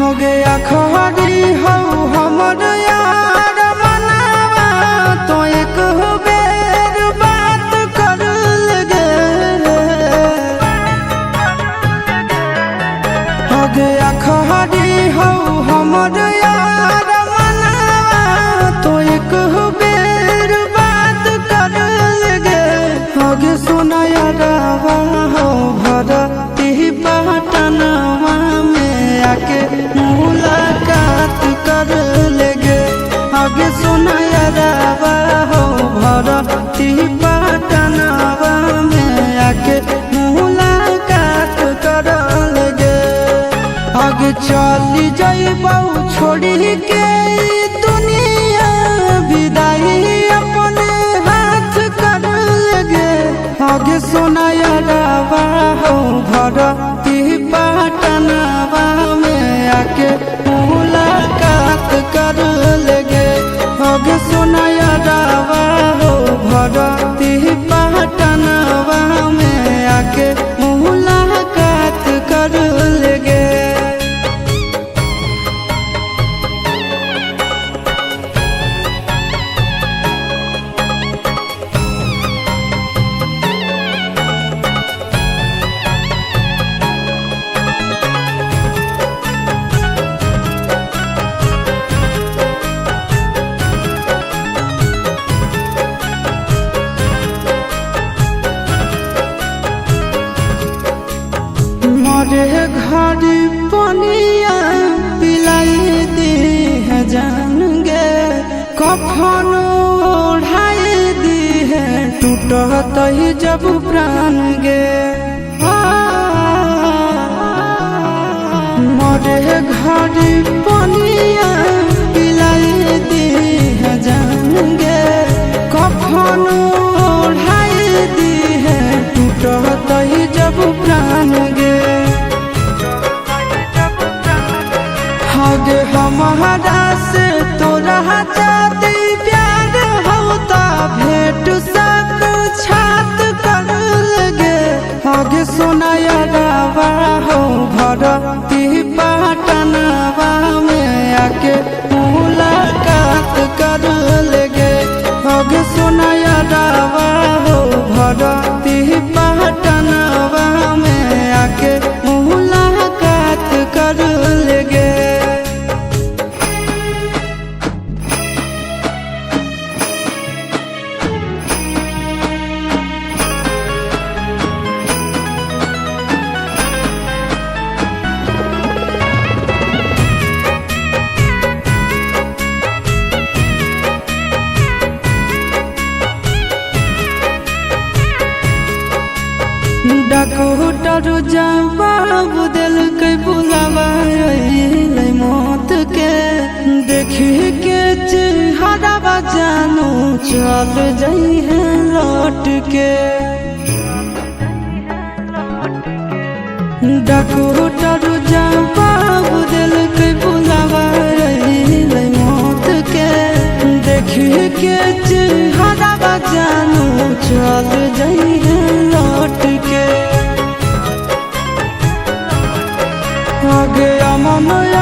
हो गया खड़ी हो हमर यार मनावा तो एक बेर बात कर लगे। हो गया खड़ी हो हमर यार मनावा तो एक बेर बात कर लगे। हो गे सोना यारवा हो भरती पटनवा में आके मुलाकात कर लेगे। आगे सोना यारवा हो भरती पटनवा में आके मुलाकात कर लेगे। आगे चली जाइबौ छोड़ी के दुनिया विदाई अपने हाथ कर लेगे। आगे सोना यारवा हो भरती पटनवा में आके मुलाकात कर लेगे। आगे सोना यारवा हो भरती पटनवा में आके मुलाकात कर लेगे। मरे घड़ी पनिया पिलाई दी है जान गे। कफन ओढ़ाई दी है टूटत ही जब प्राण गे। मरे घड़ी पनिया पिलाई दी है जान गे। कफन ओढ़ाई दी है टूटत ही जब प्राण गे। आगे हमारा से तोरा जाती प्यार होता भेंट साक्षात कर लगे। आगे सोना यारवा हो भरती पटनवा में आके मुलाकात कर लेगे। आगे सोना यारवा हो भरती पटनवा में आके मुलाकात कर लेगे। डॉक्टर जवाब दिल के बुलावा मौत के। देखी के चेहरा जानू चल जाई है लौट के। डॉक्टर जवाब दिल के बुलावा मौत के। देखी के चेहरा जानू चल जाई है लौट के। आगे अमन